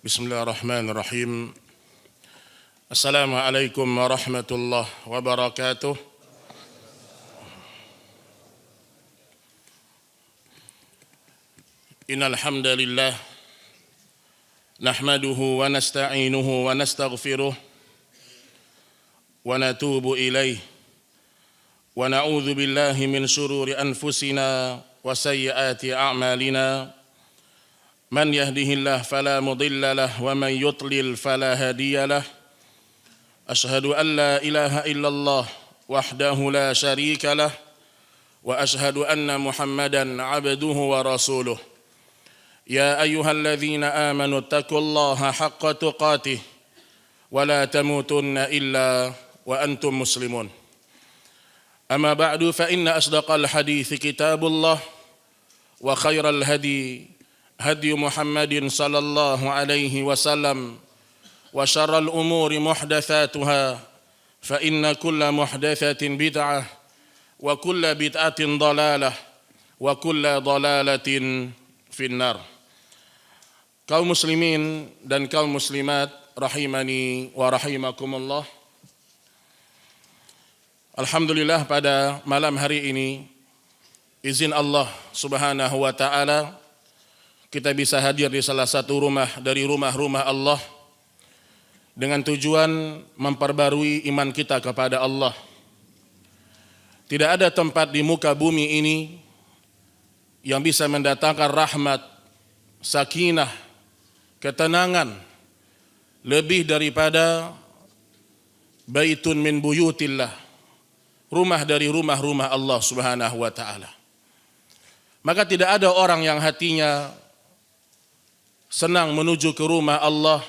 Bismillahirrahmanirrahim. Assalamualaikum warahmatullahi wabarakatuh. Innal hamdalillah nahmaduhu wa nasta'inuhu wa nastaghfiruh wa natubu ilaih wa na'udzu billahi min shururi anfusina wa sayyiati a'malina. Man yahdihillahu fala mudilla lahu wa man yudlil fala hadiya lahu. Ashhadu an la ilaha illallah wahdahu la syarika lahu wa ashhadu anna Muhammadan abduhu wa rasuluh. Ya ayyuhalladzina amanu taqullaha haqqa tuqatih wa la tamutunna illa wa antum muslimun. Amma ba'du fa inna asdaqal hadithi kitabullah wa khairal hadi hadi Muhammadin sallallahu alaihi wasallam wa syarral umuri muhdatsatuha fa inna kulla muhdatsatin bid'ah wa kulla bid'atin dhalalah wa kulla dhalalatin finnar. Kaum muslimin dan kaum muslimat rahimani wa rahimakumullah. Alhamdulillah pada malam hari ini izin Allah Subhanahu wa taala kita bisa hadir di salah satu rumah dari rumah-rumah Allah dengan tujuan memperbarui iman kita kepada Allah. Tidak ada tempat di muka bumi ini yang bisa mendatangkan rahmat, sakinah, ketenangan lebih daripada baitun min buyutillah, rumah dari rumah-rumah Allah Subhanahu wa taala. Maka tidak ada orang yang hatinya senang menuju ke rumah Allah.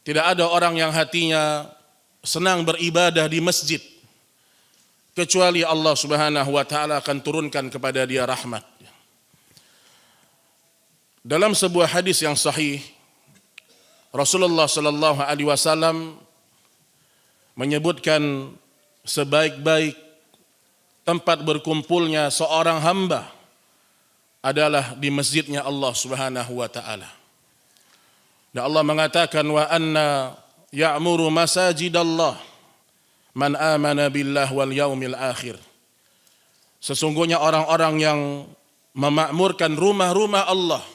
Tidak ada orang yang hatinya senang beribadah di masjid kecuali Allah Subhanahu wa taala akan turunkan kepada dia rahmat. Dalam sebuah hadis yang sahih, Rasulullah sallallahu alaihi wasallam menyebutkan sebaik-baik tempat berkumpulnya seorang hamba adalah di masjidnya Allah Subhanahu wa taala. Dan Allah mengatakan wa anna ya'muru masajidallah man amana billah wal yaumil akhir. Sesungguhnya orang-orang yang memakmurkan rumah-rumah Allah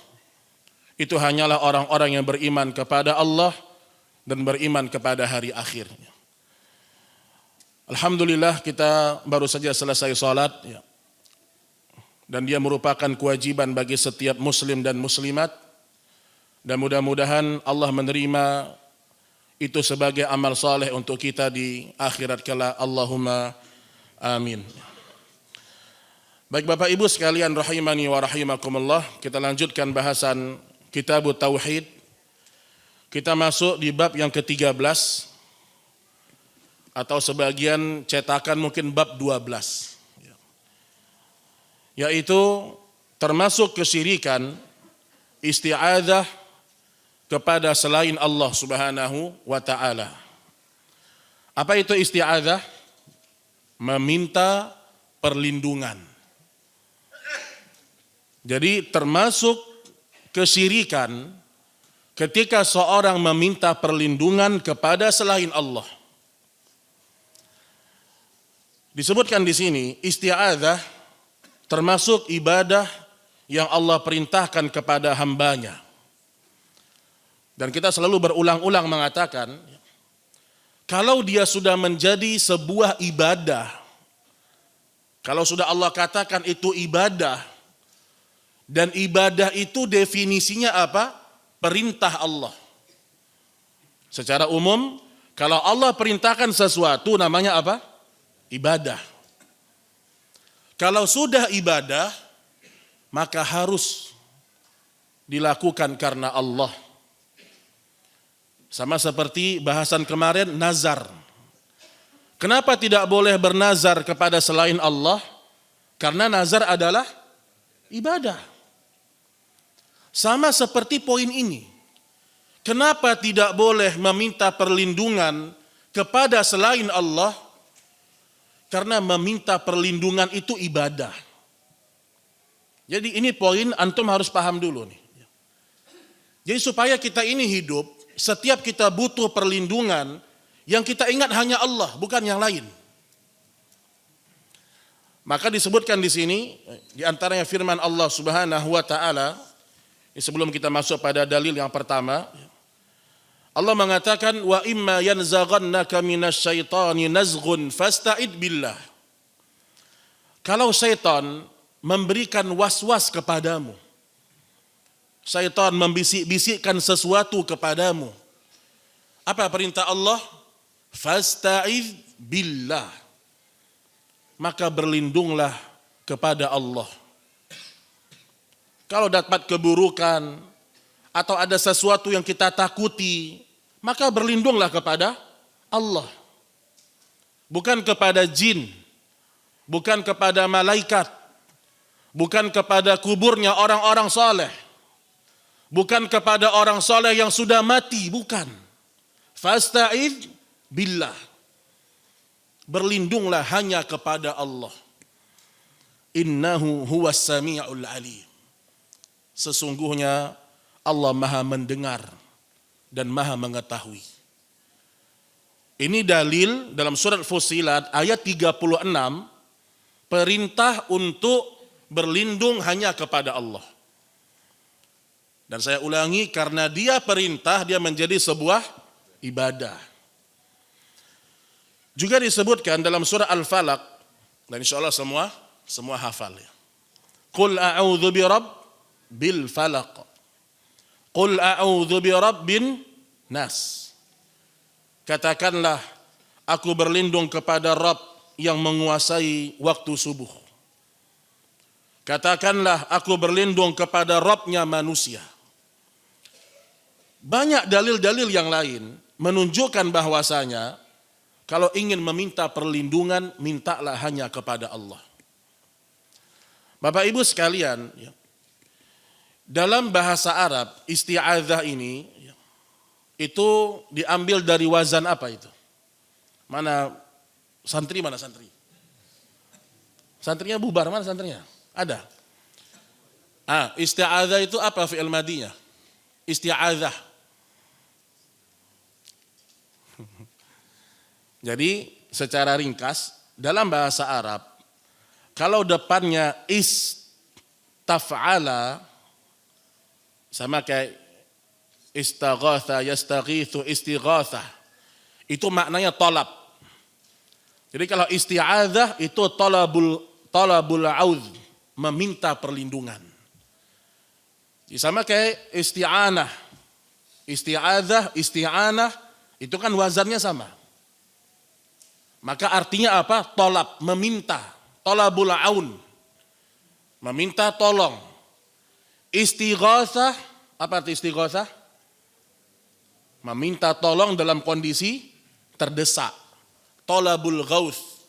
itu hanyalah orang-orang yang beriman kepada Allah dan beriman kepada hari akhir. Alhamdulillah kita baru saja selesai salat ya. Dan dia merupakan kewajiban bagi setiap muslim dan muslimat, dan mudah-mudahan Allah menerima itu sebagai amal saleh untuk kita di akhirat kala. Allahumma amin. Baik Bapak Ibu sekalian rahimani wa rahimakumullah, kita lanjutkan bahasan Kitab Tauhid. Kita masuk di bab yang ke-13 atau sebagian cetakan mungkin bab 12. Yaitu termasuk kesyirikan isti'adzah kepada selain Allah Subhanahu wa taala. Apa itu isti'adzah? Meminta perlindungan. Jadi termasuk kesyirikan ketika seorang meminta perlindungan kepada selain Allah. Disebutkan di sini isti'adzah termasuk ibadah yang Allah perintahkan kepada hambanya. Dan kita selalu berulang-ulang mengatakan, kalau dia sudah menjadi sebuah ibadah, kalau sudah Allah katakan itu ibadah, dan ibadah itu definisinya apa? Perintah Allah. Secara umum, kalau Allah perintahkan sesuatu namanya apa? Ibadah. Kalau sudah ibadah, maka harus dilakukan karena Allah. Sama seperti bahasan kemarin, nazar. Kenapa tidak boleh bernazar kepada selain Allah? Karena nazar adalah ibadah. Sama seperti poin ini. Kenapa tidak boleh meminta perlindungan kepada selain Allah? Karena meminta perlindungan itu ibadah. Jadi ini poin antum harus paham dulu nih. Jadi supaya kita ini hidup, setiap kita butuh perlindungan, yang kita ingat hanya Allah, bukan yang lain. Maka disebutkan di sini, di antaranya firman Allah Subhanahu wa taala, sebelum kita masuk pada dalil yang pertama, Allah mengatakan wa imma yanzaghannaka minasyaitani nazghun fasta'id billah. Kalau syaitan memberikan was-was kepadamu, syaitan membisik-bisikkan sesuatu kepadamu, apa perintah Allah? Fasta'id billah. Maka berlindunglah kepada Allah. Kalau dapat keburukan atau ada sesuatu yang kita takuti, maka berlindunglah kepada Allah. Bukan kepada jin, bukan kepada malaikat, bukan kepada kuburnya orang-orang saleh, bukan kepada orang saleh yang sudah mati, bukan. Fasta'id billah. Berlindunglah hanya kepada Allah. Innahu huwas sami'ul alim. Sesungguhnya Allah Maha mendengar dan Maha mengetahui. Ini dalil dalam surat Fussilat ayat 36, perintah untuk berlindung hanya kepada Allah. Dan saya ulangi, karena dia perintah, dia menjadi sebuah ibadah. Juga disebutkan dalam surah Al-Falaq, dan insyaallah semua hafal ya. Qul a'udzu birabbil falaq. Qul a'udzu birabbin nas. Katakanlah, aku berlindung kepada Rabb yang menguasai waktu subuh. Katakanlah, aku berlindung kepada Rabbnya manusia. Banyak dalil-dalil yang lain menunjukkan bahwasanya kalau ingin meminta perlindungan, mintalah hanya kepada Allah. Bapak Ibu sekalian, dalam bahasa Arab, isti'adzah ini itu diambil dari wazan apa itu? Mana santri? Santrinya bubar, mana santrinya? Ada. Isti'adzah itu apa fi'il madinya? Isti'adzah. Jadi secara ringkas dalam bahasa Arab, kalau depannya istaf'ala sama kayak istaghatha, yastaghithu, istighathah, itu maknanya talab. Jadi kalau isti'adzah itu talabul audz, meminta perlindungan. Jadi sama kayak isti'anah. Isti'adzah, isti'anah itu kan wazannya sama. Maka artinya apa? Tolab, meminta. Tolabul aun, meminta tolong. Istighatsah, apa arti istighatsah? Meminta tolong dalam kondisi terdesak. Tolabul ghauth.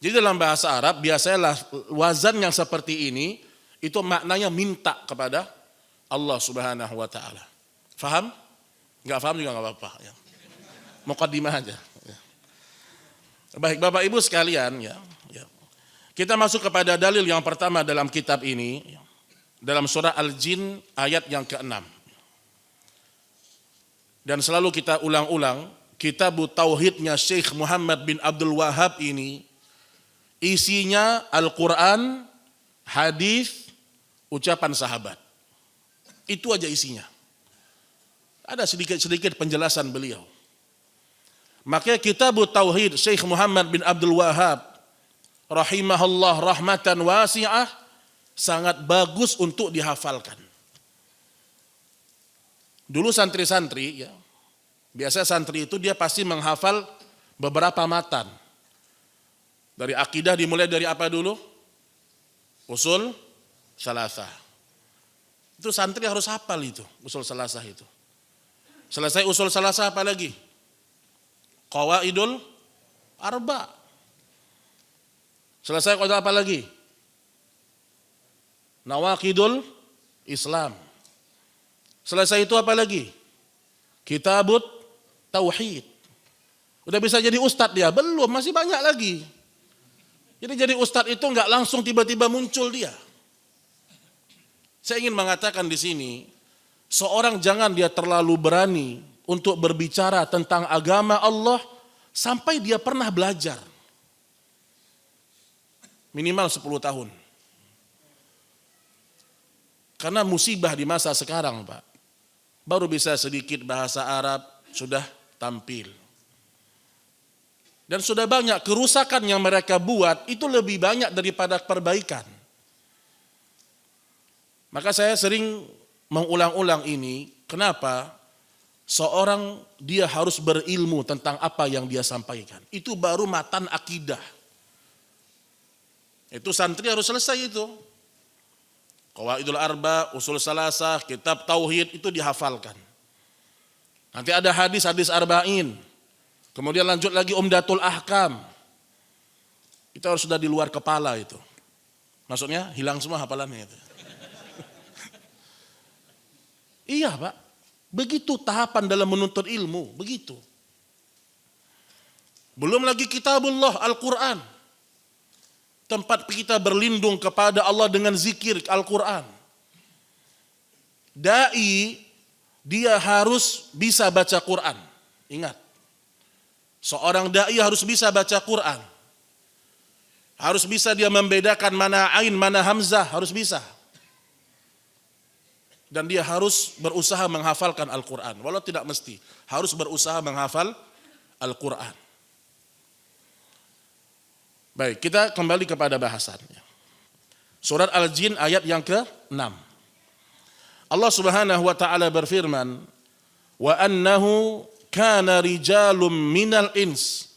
Jadi dalam bahasa Arab biasanya wazan yang seperti ini itu maknanya minta kepada Allah Subhanahu wa taala. Faham? Enggak paham juga enggak apa-apa ya. Muqaddimah aja. Baik Bapak Ibu sekalian ya. Kita masuk kepada dalil yang pertama dalam kitab ini, dalam surah Al-Jin ayat yang ke-6. Dan selalu kita ulang-ulang, kitab tauhidnya Syekh Muhammad bin Abdul Wahhab ini isinya Al-Quran, hadis, ucapan sahabat. Itu aja isinya. Ada sedikit penjelasan beliau. Maka kitab tauhid Syekh Muhammad bin Abdul Wahhab rahimahullah rahmatan wasi'ah sangat bagus untuk dihafalkan. Dulu santri-santri ya, biasa santri itu dia pasti menghafal beberapa matan. Dari akidah dimulai dari apa dulu? Usul salasah. Itu santri harus hafal itu, usul salasah itu. Selesai usul salasah apa lagi? Qawaidul arba. Selesai qawaid apa lagi? Nawaqidul Islam. Selesai itu apa lagi? Kitabut tauhid. Udah bisa jadi ustadz dia? Belum, masih banyak lagi. Jadi ustadz itu enggak langsung tiba-tiba muncul dia. Saya ingin mengatakan di sini, Seorang jangan dia terlalu berani untuk berbicara tentang agama Allah sampai dia pernah belajar. Minimal 10 tahun. Karena musibah di masa sekarang, Pak. Baru bisa sedikit bahasa Arab, sudah tampil. Dan sudah banyak kerusakan yang mereka buat, itu lebih banyak daripada perbaikan. Maka saya sering mengulang-ulang ini, kenapa seorang dia harus berilmu tentang apa yang dia sampaikan. Itu baru matan akidah. Itu santri harus selesai itu. Qawaidul Arba, Usul Salasah, kitab Tauhid itu dihafalkan. Nanti ada hadis-hadis arba'in. Kemudian lanjut lagi Umdatul Ahkam. Itu harus sudah di luar kepala itu. Maksudnya hilang semua hafalannya itu. Iya, Pak. Begitu tahapan dalam menuntut ilmu, begitu. Belum lagi kitabullah, Al-Quran. Tempat kita berlindung kepada Allah dengan zikir Al-Quran. Dai, dia harus bisa baca Quran. Ingat, seorang dai harus bisa baca Quran. Harus bisa dia membedakan mana ain, mana hamzah, harus bisa. Dan dia harus berusaha menghafalkan Al-Quran. Walau tidak mesti, harus berusaha menghafal Al-Quran. Baik, kita kembali kepada bahasannya. Surat Al-Jin ayat yang ke-6. Allah Subhanahu wa taala berfirman, "Wa annahu kana rijalun minal ins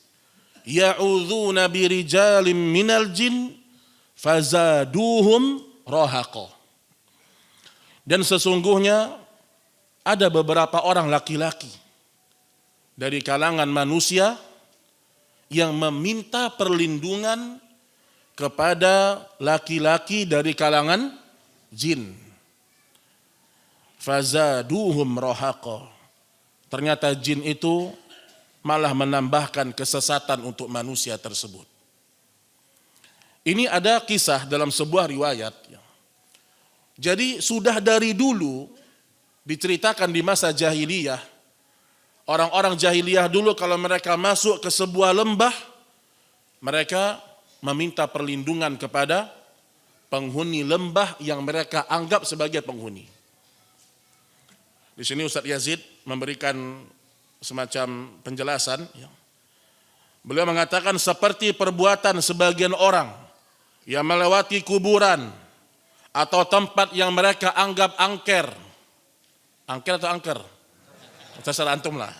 ya'udzuna birijalin minal jin fazaduhum rahaqa." Dan sesungguhnya ada beberapa orang laki-laki dari kalangan manusia yang meminta perlindungan kepada laki-laki dari kalangan jin. Fazaduhum rahaqa. Ternyata jin itu malah menambahkan kesesatan untuk manusia tersebut. Ini ada kisah dalam sebuah riwayat. Jadi sudah dari dulu diceritakan di masa jahiliyah. Orang-orang jahiliyah dulu kalau mereka masuk ke sebuah lembah, mereka meminta perlindungan kepada penghuni lembah yang mereka anggap sebagai penghuni. Di sini Ustaz Yazid memberikan semacam penjelasan. Beliau mengatakan seperti perbuatan sebagian orang yang melewati kuburan atau tempat yang mereka anggap angker. Angker atau angker? Terserah antum lah.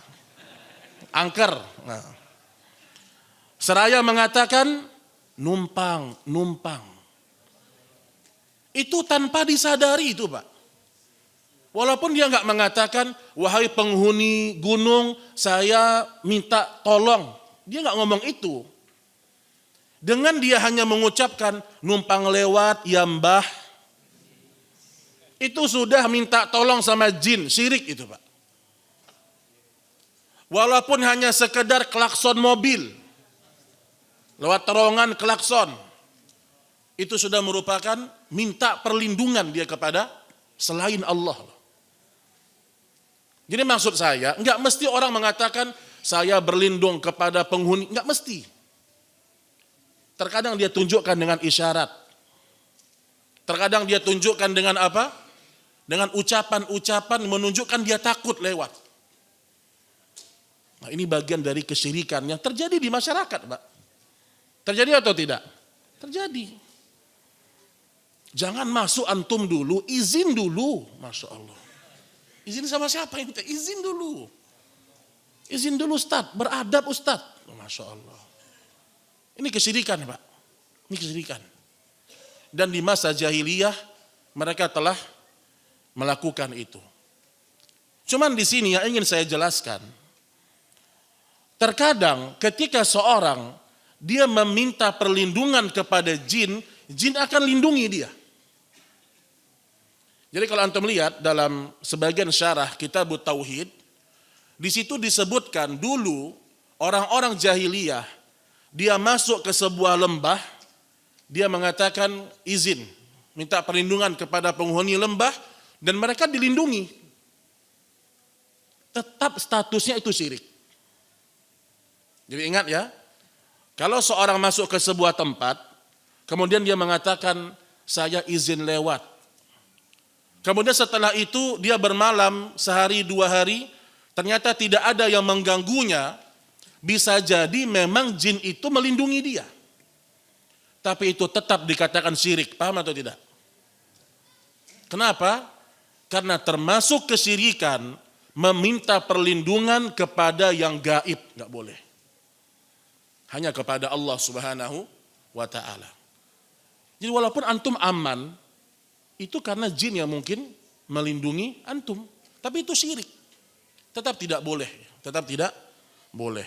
Angker. Nah. Seraya mengatakan numpang. Itu tanpa disadari itu, Pak. Walaupun dia enggak mengatakan, wahai penghuni gunung, saya minta tolong. Dia enggak ngomong itu. Dengan dia hanya mengucapkan numpang lewat ya mbah, itu sudah minta tolong sama jin, syirik itu, Pak. Walaupun hanya sekedar klakson mobil, lewat terowongan klakson, itu sudah merupakan minta perlindungan dia kepada selain Allah. Jadi maksud saya, enggak mesti orang mengatakan saya berlindung kepada penghuni, enggak mesti. Terkadang dia tunjukkan dengan isyarat. Terkadang dia tunjukkan dengan apa? Dengan ucapan-ucapan menunjukkan dia takut lewat. Nah, ini bagian dari kesyirikan yang terjadi di masyarakat, Pak. Terjadi atau tidak? Terjadi. Jangan masuk antum dulu, izin dulu. Masya Allah. Izin sama siapa yang minta? Izin dulu. Izin dulu Ustaz, beradab Ustaz. Masya Allah. Ini kesyirikan, Pak. Ini kesyirikan. Dan di masa jahiliyah mereka telah melakukan itu. Cuman di sini yang ingin saya jelaskan, terkadang ketika seorang dia meminta perlindungan kepada jin, jin akan lindungi dia. Jadi kalau antum lihat dalam sebagian syarah Kitab Tauhid, di situ disebutkan dulu orang-orang jahiliyah dia masuk ke sebuah lembah, dia mengatakan izin, minta perlindungan kepada penghuni lembah dan mereka dilindungi. tetap statusnya itu syirik. Jadi ingat ya, kalau seorang masuk ke sebuah tempat, kemudian dia mengatakan, saya izin lewat. Kemudian setelah itu dia bermalam sehari 2 hari, ternyata tidak ada yang mengganggunya, bisa jadi memang jin itu melindungi dia. Tapi itu tetap dikatakan syirik, paham atau tidak? Kenapa? Karena termasuk kesyirikan meminta perlindungan kepada yang gaib, nggak boleh. Hanya kepada Allah Subhanahu wa ta'ala. Jadi walaupun antum aman, itu karena jin yang mungkin melindungi antum. Tapi itu syirik. Tetap tidak boleh. Tetap tidak boleh.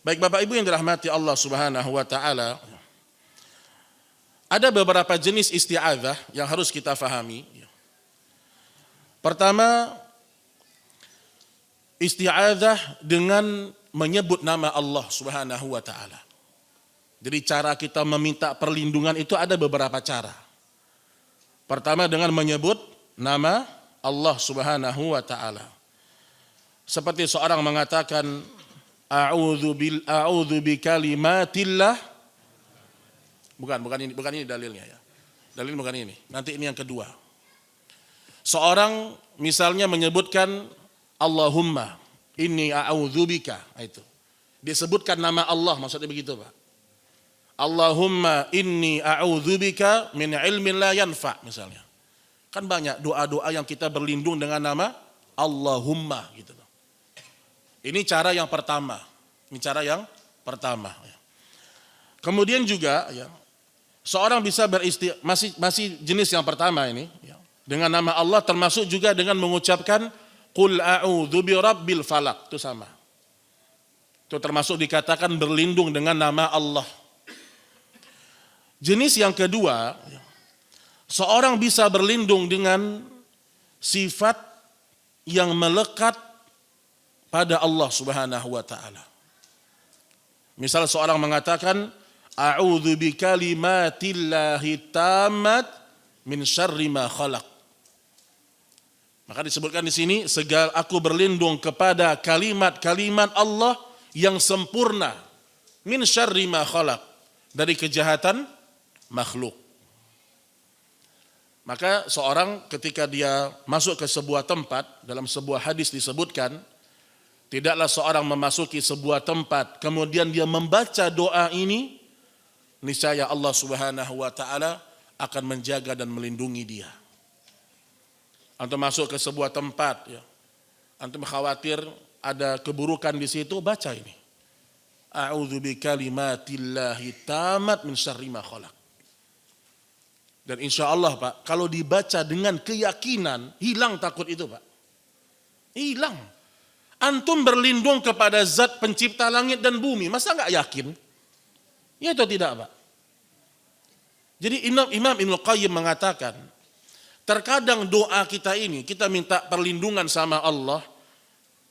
Baik Bapak Ibu yang dirahmati Allah Subhanahu wa ta'ala. Ada beberapa jenis isti'adzah yang harus kita fahami. Pertama, isti'adzah dengan menyebut nama Allah Subhanahu wa ta'ala. Jadi cara kita meminta perlindungan itu ada beberapa cara. Pertama dengan menyebut nama Allah Subhanahu wa ta'ala. Seperti seorang mengatakan a'udzu bikalimatillah. Bukan ini dalilnya ya. Dalil bukan ini. Nanti ini yang kedua. Seorang misalnya menyebutkan Allahumma inni a'udzubika, itu. Disebutkan nama Allah, maksudnya begitu, Pak. Allahumma inni a'udzubika min ilmin la yanfa, misalnya. Kan banyak doa-doa yang kita berlindung dengan nama Allahumma gitu. Ini cara yang pertama. Kemudian juga ya, seorang bisa masih jenis yang pertama ini ya, dengan nama Allah, termasuk juga dengan mengucapkan Qul a'udzu birabbil falaq, itu sama. Itu termasuk dikatakan berlindung dengan nama Allah. Jenis yang kedua, seorang bisa berlindung dengan sifat yang melekat pada Allah Subhanahu wa ta'ala. Misal seorang mengatakan a'udzu bikalimatillahi tammat min syarri ma khalaq. Maka disebutkan di sini, aku berlindung kepada kalimat-kalimat Allah yang sempurna. Min syarri ma khalaq, dari kejahatan makhluk. Maka seorang ketika dia masuk ke sebuah tempat, dalam sebuah hadis disebutkan, tidaklah seorang memasuki sebuah tempat, kemudian dia membaca doa ini, niscaya Allah Subhanahu wa ta'ala akan menjaga dan melindungi dia. Antum masuk ke sebuah tempat, ya, antum khawatir ada keburukan di situ, baca ini. A'udzu bikalimatillahi tammat min syarri ma khalaq. Dan insya Allah Pak, kalau dibaca dengan keyakinan, hilang takut itu Pak. Hilang. Antum berlindung kepada zat pencipta langit dan bumi, masa nggak yakin? Ya atau tidak Pak? Jadi Imam Ibnul Qayyim mengatakan, terkadang doa kita ini, kita minta perlindungan sama Allah,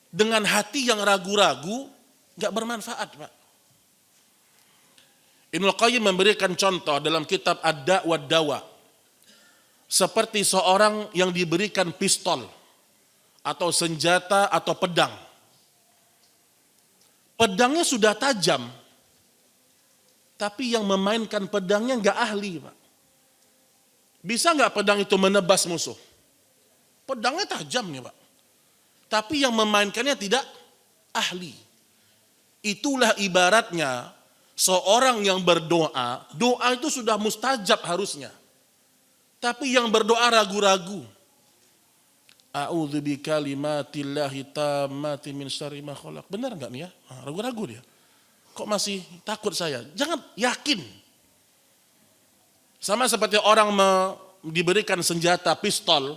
dengan hati yang ragu-ragu, gak bermanfaat Pak. Ibnul Qayyim memberikan contoh dalam kitab Ad-Da' wad Dawa. Seperti seorang yang diberikan pistol, atau senjata, atau pedang. Pedangnya sudah tajam, tapi yang memainkan pedangnya gak ahli Pak. Bisa nggak pedang itu menebas musuh? Pedangnya tajam nih Pak. Tapi yang memainkannya tidak ahli. Itulah ibaratnya seorang yang berdoa, doa itu sudah mustajab harusnya. Tapi yang berdoa ragu-ragu. A'udzu bikalimatillahi tammati min syarri ma khalaq. Benar nggak nih ya? Ragu-ragu dia. Kok masih takut saya? Jangan, yakin. Sama seperti orang diberikan senjata pistol,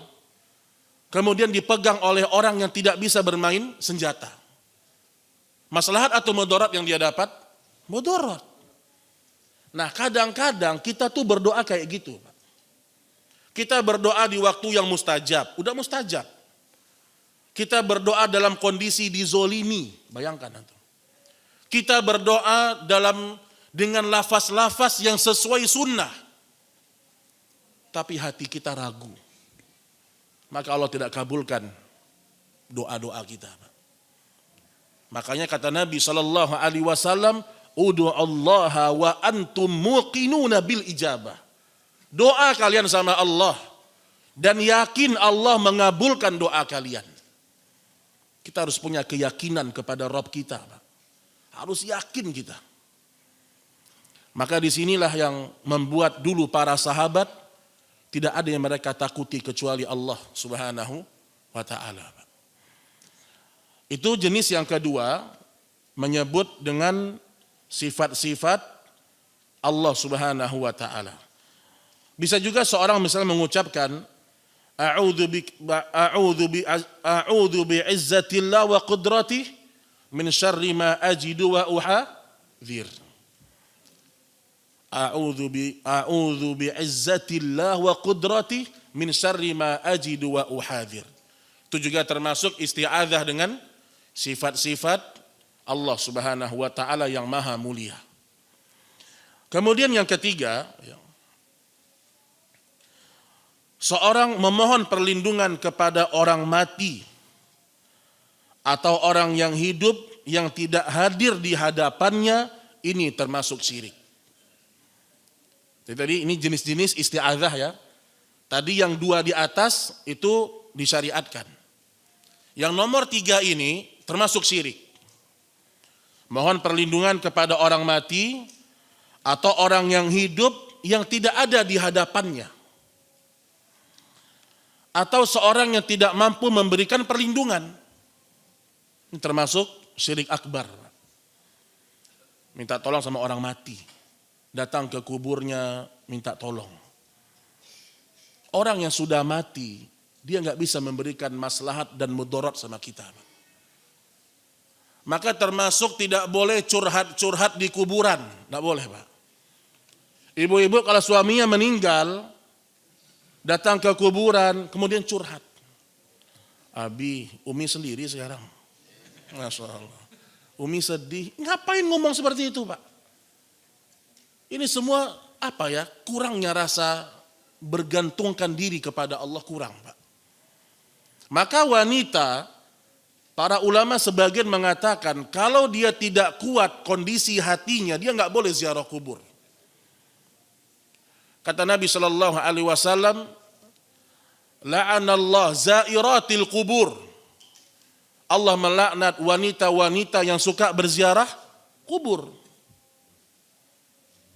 kemudian dipegang oleh orang yang tidak bisa bermain senjata. Maslahat atau mudarat yang dia dapat? Mudarat. Nah kadang-kadang kita tuh berdoa kayak gitu. Kita berdoa di waktu yang mustajab, udah mustajab. Kita berdoa dalam kondisi dizolimi, bayangkan. Kita berdoa dengan lafaz-lafaz yang sesuai sunnah. Tapi hati kita ragu, maka Allah tidak kabulkan doa-doa kita. Makanya kata Nabi SAW, "Ud'u Allah wa antum muqinuna bil ijabah." Doa kalian sama Allah dan yakin Allah mengabulkan doa kalian. Kita harus punya keyakinan kepada Rabb kita. Harus yakin kita. Maka disinilah yang membuat dulu para sahabat tidak ada yang mereka takuti kecuali Allah Subhanahu wa ta'ala. Itu jenis yang kedua, menyebut dengan sifat-sifat Allah Subhanahu wa ta'ala. Bisa juga seorang misalnya mengucapkan a'udzu bi'izzatillah wa qudratihi min syarri ma ajidu wa uhadzir. A'udzu bi'izzatillah wa qudratihi min syarri ma ajidu wa uhadzir. Itu juga termasuk isti'adzah dengan sifat-sifat Allah Subhanahu wa ta'ala yang maha mulia. Kemudian yang ketiga, seorang memohon perlindungan kepada orang mati atau orang yang hidup yang tidak hadir di hadapannya, ini termasuk syirik. Jadi ini jenis-jenis isti'adzah ya. Tadi yang dua di atas itu disyariatkan. Yang nomor 3 ini termasuk syirik. Mohon perlindungan kepada orang mati atau orang yang hidup yang tidak ada di hadapannya. Atau seorang yang tidak mampu memberikan perlindungan. Ini termasuk syirik akbar. Minta tolong sama orang mati. Datang ke kuburnya minta tolong. Orang yang sudah mati, dia nggak bisa memberikan maslahat dan mudarat sama kita. Maka termasuk tidak boleh curhat-curhat di kuburan. Nggak boleh, Pak. Ibu-ibu kalau suaminya meninggal, datang ke kuburan, kemudian curhat. Abi, Umi sendiri sekarang. Masya Allah. Umi sedih. Ngapain ngomong seperti itu, Pak? Ini semua apa ya? Kurangnya rasa bergantungkan diri kepada Allah kurang, Pak. Maka wanita, para ulama sebagian mengatakan kalau dia tidak kuat kondisi hatinya, dia nggak boleh ziarah kubur. Kata Nabi SAW, la'anallah zairatil kubur. Allah melaknat wanita-wanita yang suka berziarah kubur.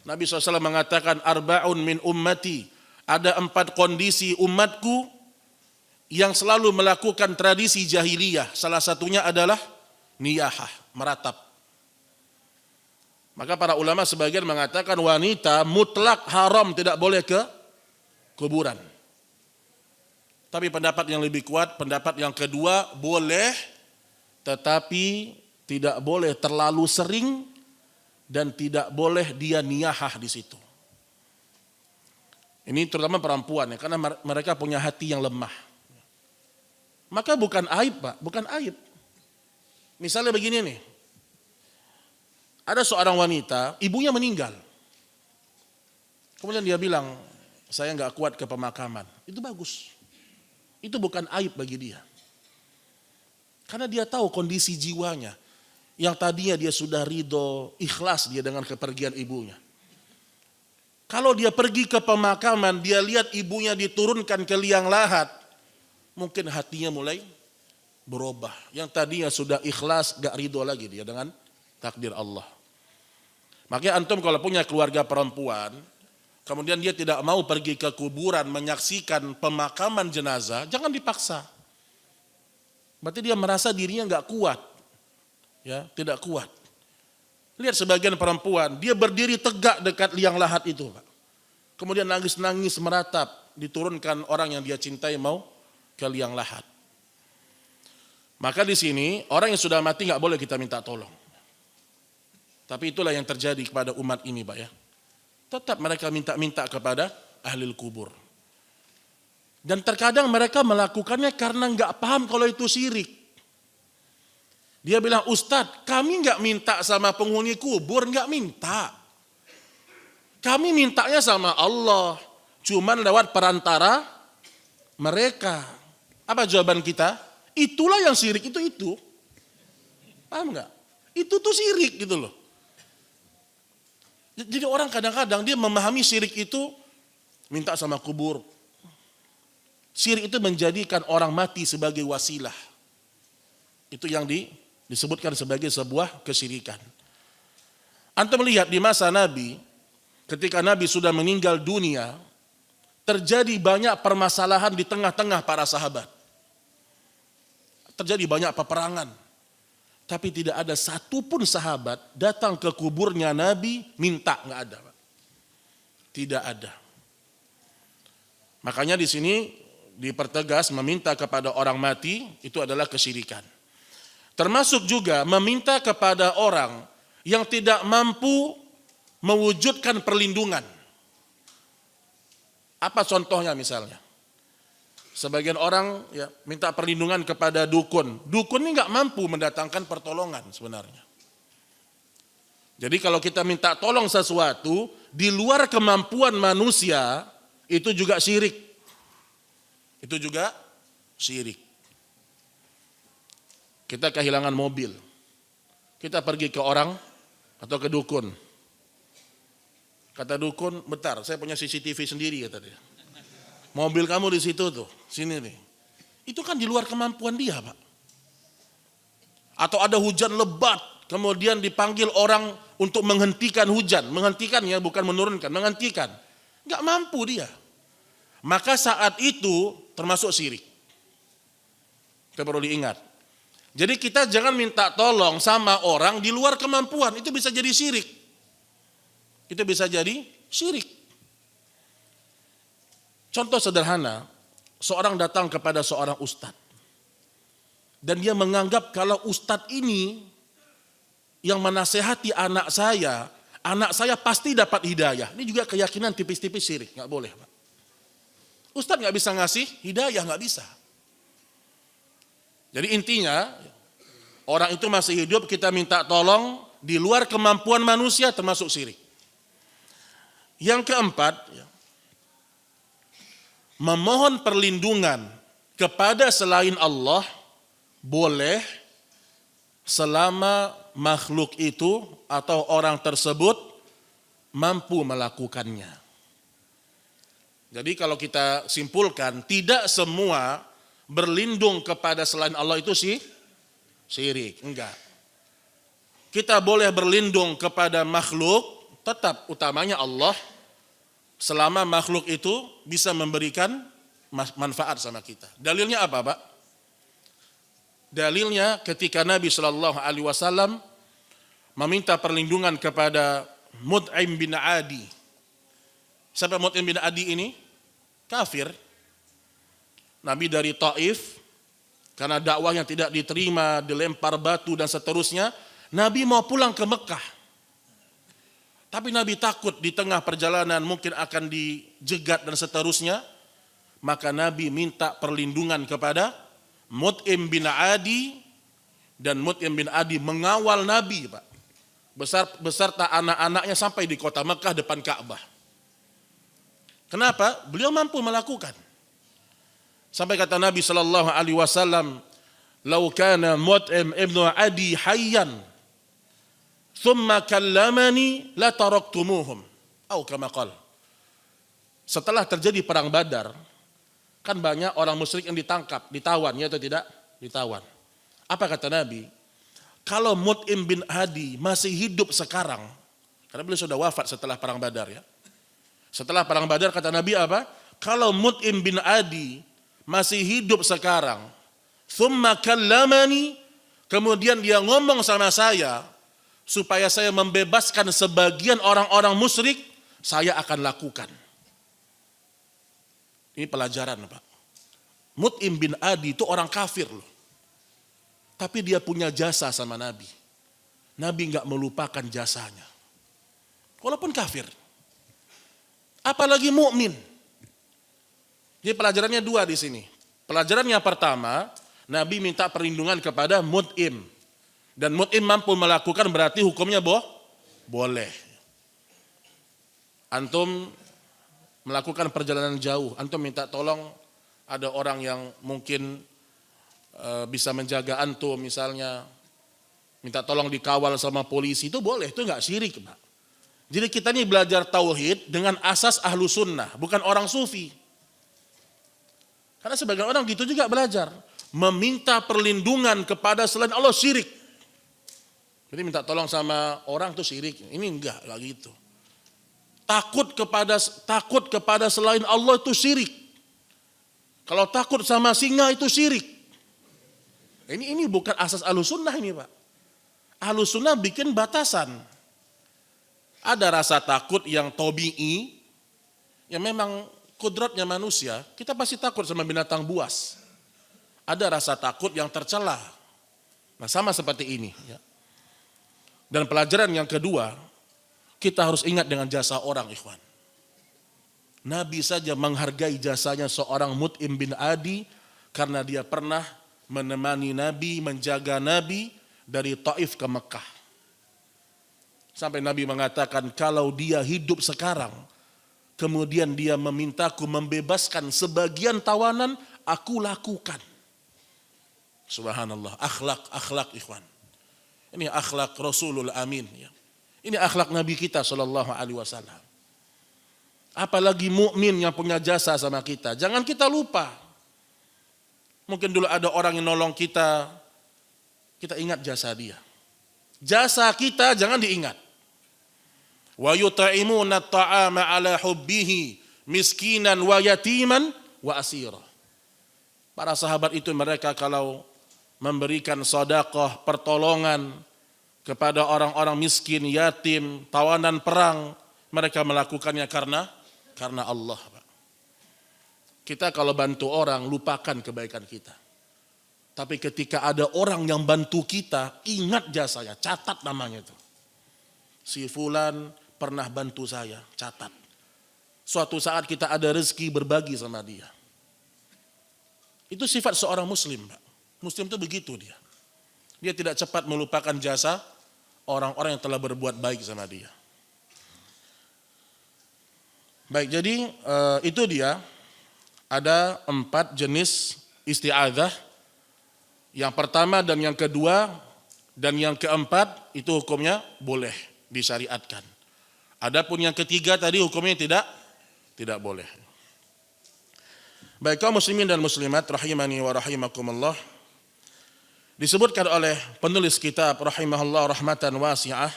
Nabi SAW mengatakan arba'un min ummati. Ada 4 kondisi umatku yang selalu melakukan tradisi jahiliyah. Salah satunya adalah niyahah, meratap. Maka para ulama sebagian mengatakan wanita mutlak haram tidak boleh ke kuburan. Tapi pendapat yang lebih kuat, pendapat yang kedua, boleh tetapi tidak boleh terlalu sering dan tidak boleh dia niyahah di situ. Ini terutama perempuan ya, karena mereka punya hati yang lemah. Maka bukan aib, Pak, bukan aib. Misalnya begini nih. Ada seorang wanita, ibunya meninggal. Kemudian dia bilang, saya nggak kuat ke pemakaman. Itu bagus. Itu bukan aib bagi dia. Karena dia tahu kondisi jiwanya. Yang tadinya dia sudah ridho, ikhlas dia dengan kepergian ibunya. Kalau dia pergi ke pemakaman, dia lihat ibunya diturunkan ke liang lahat, mungkin hatinya mulai berubah. Yang tadinya sudah ikhlas, gak ridho lagi dia dengan takdir Allah. Makanya antum kalau punya keluarga perempuan, kemudian dia tidak mau pergi ke kuburan menyaksikan pemakaman jenazah, jangan dipaksa. Berarti dia merasa dirinya gak kuat. Ya, tidak kuat. Lihat sebagian perempuan, dia berdiri tegak dekat liang lahat itu, Pak. Kemudian nangis-nangis meratap, diturunkan orang yang dia cintai mau ke liang lahat. Maka di sini orang yang sudah mati nggak boleh kita minta tolong. Tapi itulah yang terjadi kepada umat ini, Pak ya. Tetap mereka minta-minta kepada ahli kubur. Dan terkadang mereka melakukannya karena nggak paham kalau itu syirik. Dia bilang, Ustadz, kami nggak minta sama penghuni kubur, nggak minta. Kami mintanya sama Allah, cuman lewat perantara mereka. Apa jawaban kita? Itulah yang syirik itu. Paham nggak? Itu tuh syirik gitu loh. Jadi orang kadang-kadang dia memahami syirik itu minta sama kubur. Syirik itu menjadikan orang mati sebagai wasilah. Itu yang disebutkan sebagai sebuah kesyirikan. Antum melihat di masa Nabi, ketika Nabi sudah meninggal dunia, terjadi banyak permasalahan di tengah-tengah para sahabat. Terjadi banyak peperangan. Tapi tidak ada satupun sahabat datang ke kuburnya Nabi minta, nggak ada, Pak. Tidak ada. Makanya di sini dipertegas meminta kepada orang mati itu adalah kesyirikan. Termasuk juga meminta kepada orang yang tidak mampu mewujudkan perlindungan. Apa contohnya misalnya? Sebagian orang ya minta perlindungan kepada dukun. Dukun ini nggak mampu mendatangkan pertolongan sebenarnya. Jadi kalau kita minta tolong sesuatu di luar kemampuan manusia, itu juga syirik. Itu juga syirik. Kita kehilangan mobil. Kita pergi ke orang atau ke dukun. Kata dukun, bentar, saya punya CCTV sendiri kata dia. Mobil kamu di situ tuh, sini nih. Itu kan di luar kemampuan dia, Pak. Atau ada hujan lebat, kemudian dipanggil orang untuk menghentikan hujan. Menghentikan ya, bukan menurunkan, menghentikan. Nggak mampu dia. Maka saat itu termasuk syirik. Kita perlu diingat. Jadi kita jangan minta tolong sama orang di luar kemampuan. Itu bisa jadi syirik. Itu bisa jadi syirik. Contoh sederhana, seorang datang kepada seorang ustadz. Dan dia menganggap kalau ustadz ini yang menasehati anak saya pasti dapat hidayah. Ini juga keyakinan tipis-tipis syirik, nggak boleh, Pak. Ustadz nggak bisa ngasih hidayah, nggak bisa. Jadi intinya, orang itu masih hidup, kita minta tolong di luar kemampuan manusia termasuk syirik. Yang keempat, memohon perlindungan kepada selain Allah boleh selama makhluk itu atau orang tersebut mampu melakukannya. Jadi kalau kita simpulkan, tidak semua berlindung kepada selain Allah itu syirik, enggak. Kita boleh berlindung kepada makhluk, tetap utamanya Allah, selama makhluk itu bisa memberikan manfaat sama kita. Dalilnya apa, Pak? Dalilnya ketika Nabi Shallallahu Alaihi Wasallam meminta perlindungan kepada Mut'im bin Adi. Siapa Mut'im bin Adi ini? Kafir. Nabi dari Taif, karena dakwahnya tidak diterima, dilempar batu dan seterusnya, Nabi mau pulang ke Mekah. Tapi Nabi takut di tengah perjalanan mungkin akan dijegat dan seterusnya. Maka Nabi minta perlindungan kepada Mut'im bin Adi. Dan Mut'im bin Adi mengawal Nabi, Pak. Beserta anak-anaknya sampai di kota Mekah depan Ka'bah. Kenapa? Beliau mampu melakukan. Sampai kata Nabi SAW, "Lau kana Mut'im ibn Adi hayyan, thumma kallamani la taraktumuhum." Atau kama qala. Setelah terjadi perang Badar, kan banyak orang musyrik yang ditangkap, ditawan, ya atau tidak? Ditawan. Apa kata Nabi? Kalau Mut'im bin Adi masih hidup sekarang, karena beliau sudah wafat setelah perang Badar ya. Setelah perang Badar kata Nabi apa? Kalau Mut'im bin Adi masih hidup sekarang, thumma kallamani, kemudian dia ngomong sama saya, supaya saya membebaskan sebagian orang-orang musyrik, saya akan lakukan. Ini pelajaran, Pak. Mut'im bin Adi itu orang kafir loh. Tapi dia punya jasa sama Nabi. Nabi nggak melupakan jasanya. Walaupun kafir. Apalagi mukmin. Jadi pelajarannya dua di sini. Pelajaran yang pertama, Nabi minta perlindungan kepada Mut'im. Dan Mut'im mampu melakukan berarti hukumnya boleh. Antum melakukan perjalanan jauh, antum minta tolong ada orang yang mungkin bisa menjaga antum misalnya, minta tolong dikawal sama polisi, itu boleh, itu enggak syirik, Pak. Jadi kita ini belajar tauhid dengan asas ahlu sunnah, bukan orang sufi. Karena sebagian orang gitu juga belajar, meminta perlindungan kepada selain Allah syirik. Jadi minta tolong sama orang itu syirik, ini enggak gitu. Takut kepada selain Allah itu syirik. Kalau takut sama singa itu syirik. Ini bukan asas ahlu sunnah ini, Pak. Ahlu sunnah bikin batasan. Ada rasa takut yang tobi'i, yang memang kodratnya manusia, kita pasti takut sama binatang buas. Ada rasa takut yang tercela. Nah, sama seperti ini. Ya. Dan pelajaran yang kedua, kita harus ingat dengan jasa orang, ikhwan. Nabi saja menghargai jasanya seorang Mut'im bin Adi, karena dia pernah menemani Nabi, menjaga Nabi dari Taif ke Mekah. Sampai Nabi mengatakan, kalau dia hidup sekarang, kemudian dia memintaku membebaskan sebagian tawanan, aku lakukan. Subhanallah, akhlak ikhwan. Ini akhlak Rasulul Amin. Ya. Ini akhlak Nabi kita Sallallahu Alaihi Wasallam. Apalagi mukmin yang punya jasa sama kita. Jangan kita lupa. Mungkin dulu ada orang yang nolong kita, kita ingat jasa dia. Jasa kita jangan diingat. Wa yut'imuna at-ta'ama 'ala hubbihi miskinan wa yatiman wa asira. Para sahabat itu mereka kalau memberikan sedekah, pertolongan kepada orang-orang miskin, yatim, tawanan perang, mereka melakukannya karena Allah. Kita kalau bantu orang lupakan kebaikan kita. Tapi ketika ada orang yang bantu kita, ingat jasanya, catat namanya itu. Si fulan pernah bantu saya, catat. Suatu saat kita ada rezeki berbagi sama dia. Itu sifat seorang muslim, Pak. Muslim itu begitu dia. Dia tidak cepat melupakan jasa orang-orang yang telah berbuat baik sama dia. Baik, jadi itu dia. Ada 4 jenis isti'adzah. Yang pertama dan yang kedua dan yang keempat itu hukumnya boleh disyariatkan. Adapun yang ketiga tadi hukumnya tidak boleh. Baik kaum muslimin dan muslimat rahimani wa rahimakumullah. Disebutkan oleh penulis kitab rahimahullah rahmatan wasi'ah.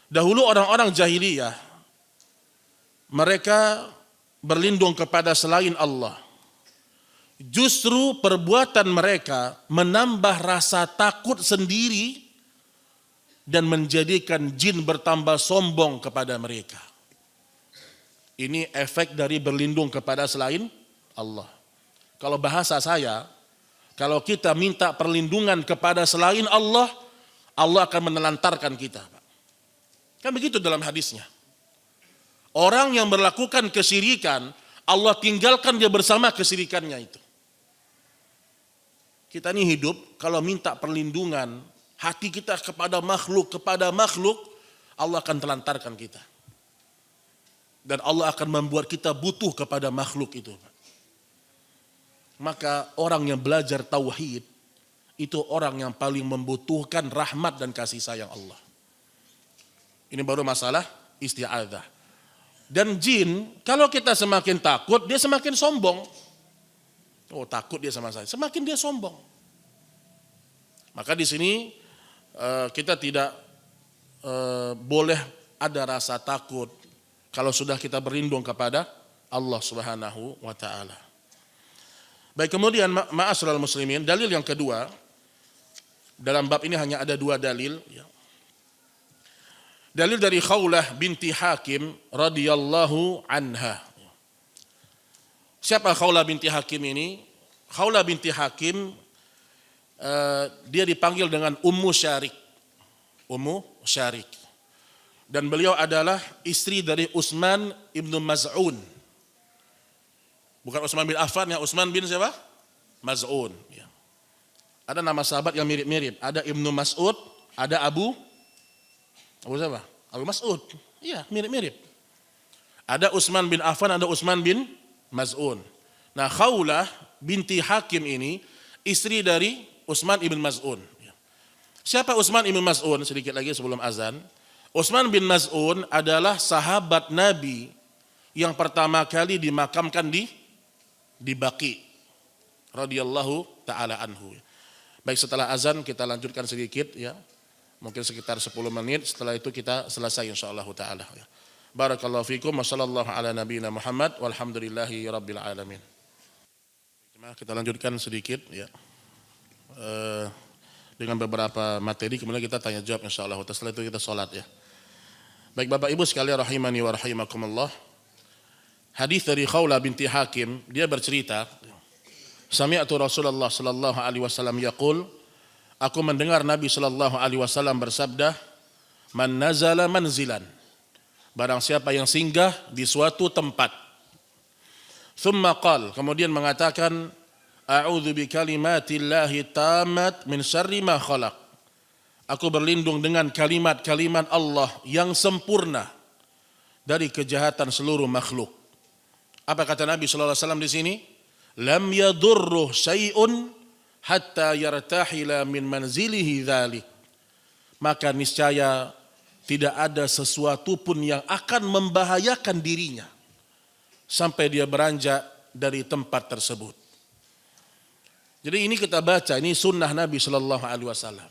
Dahulu orang-orang jahiliyah mereka berlindung kepada selain Allah. Justru perbuatan mereka menambah rasa takut sendiri dan menjadikan jin bertambah sombong kepada mereka. Ini efek dari berlindung kepada selain Allah. Kalau bahasa saya, kalau kita minta perlindungan kepada selain Allah, Allah akan menelantarkan kita. Kan begitu dalam hadisnya. Orang yang melakukan kesyirikan, Allah tinggalkan dia bersama kesyirikannya itu. Kita ini hidup, kalau minta perlindungan, hati kita kepada makhluk, Allah akan telantarkan kita. Dan Allah akan membuat kita butuh kepada makhluk itu. Maka orang yang belajar tauhid, itu orang yang paling membutuhkan rahmat dan kasih sayang Allah. Ini baru masalah isti'adzah. Dan jin, kalau kita semakin takut, dia semakin sombong. Oh, takut dia sama saya, semakin dia sombong. Maka di sini kita tidak boleh ada rasa takut kalau sudah kita berlindung kepada Allah Subhanahu wa taala. Baik, kemudian ma'asyiral muslimin, dalil yang kedua. Dalam bab ini hanya ada 2 dalil, ya. Dalil dari Khawlah binti Hakim radhiyallahu anha. Siapa Khawlah binti Hakim ini? Khawlah binti Hakim dia dipanggil dengan Ummu Syarik. Ummu Syarik. Dan beliau adalah istri dari Utsman ibnu Maz'un. Bukan Utsman bin Affan ya, Utsman bin siapa? Maz'un. Ya. Ada nama sahabat yang mirip-mirip. Ada Ibnu Mas'ud, ada Abu siapa? Abu Mas'ud. Iya, mirip-mirip. Ada Utsman bin Affan, ada Utsman bin Maz'un. Nah, Khawlah binti Hakim ini istri dari Utsman ibn Maz'un. Siapa Utsman ibn Maz'un? Sedikit lagi sebelum azan. Utsman bin Maz'un adalah sahabat Nabi yang pertama kali dimakamkan di Baqi radhiyallahu taala anhu. Baik, setelah azan kita lanjutkan sedikit ya. Mungkin sekitar 10 menit, setelah itu kita selesai insyaallah taala ya. Barakallahu fikum wa sallallahu ala nabiyina Muhammad walhamdulillahi rabbil alamin. Kita lanjutkan sedikit ya. Dengan beberapa materi, kemudian kita tanya jawab insyaallah. Setelah itu kita sholat ya. Baik Bapak Ibu sekalian rahimani wa rahimakumullah. Hadis dari Khawlah binti Hakim, dia bercerita, sami'tu Rasulullah sallallahu alaihi wasallam yaqul, aku mendengar Nabi sallallahu alaihi wasallam bersabda, man nazala manzilan, barang siapa yang singgah di suatu tempat. Thumma qal, kemudian mengatakan, a'udzu bikalimatillahi tammat min syarri ma khalaq. Aku berlindung dengan kalimat-kalimat Allah yang sempurna dari kejahatan seluruh makhluk. Apa kata Nabi sallallahu alaihi wasallam di sini? Lam yadurruh syai'un hatta yartahila min manzilihi dzalik. Maka niscaya tidak ada sesuatu pun yang akan membahayakan dirinya sampai dia beranjak dari tempat tersebut. Jadi ini kita baca, ini sunnah Nabi Sallallahu Alaihi Wasallam.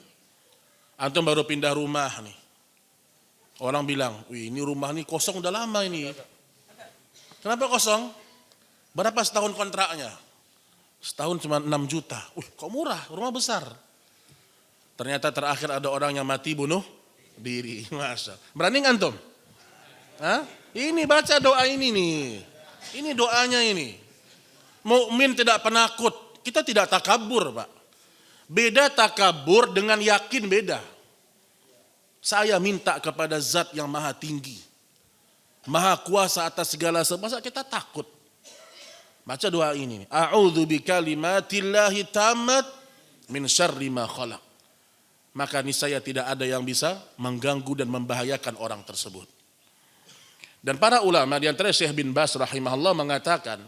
Antum baru pindah rumah nih. Orang bilang, wih ini rumah nih kosong udah lama ini. Kenapa kosong? Berapa setahun kontraknya? Setahun cuma 6 juta. Kok murah, rumah besar. Ternyata terakhir ada orang yang mati bunuh diri. Masa. Berani nggak antum? Hah? Ini baca doa ini nih. Ini doanya ini. Mukmin tidak penakut. Kita tidak takabur, Pak. Beda takabur dengan yakin beda. Saya minta kepada zat yang maha tinggi, maha kuasa atas segala sesuatu. Masa kita takut? Baca doa ini. A'udzu bikalimatillahi tammat min syarri ma khalaq. Maka niscaya tidak ada yang bisa mengganggu dan membahayakan orang tersebut. Dan para ulama di antara Syekh bin Baz rahimahullah mengatakan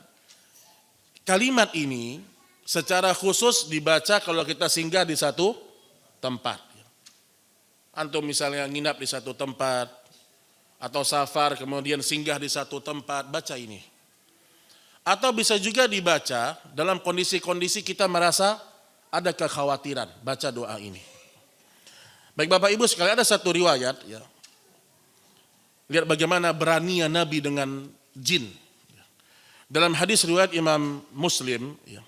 kalimat ini secara khusus dibaca kalau kita singgah di satu tempat. Antum misalnya nginap di satu tempat atau safar kemudian singgah di satu tempat, baca ini. Atau bisa juga dibaca dalam kondisi-kondisi kita merasa ada kekhawatiran, baca doa ini. Baik Bapak Ibu sekalian, ada satu riwayat ya. Lihat bagaimana beraninya Nabi dengan jin. Dalam hadis riwayat Imam Muslim ya,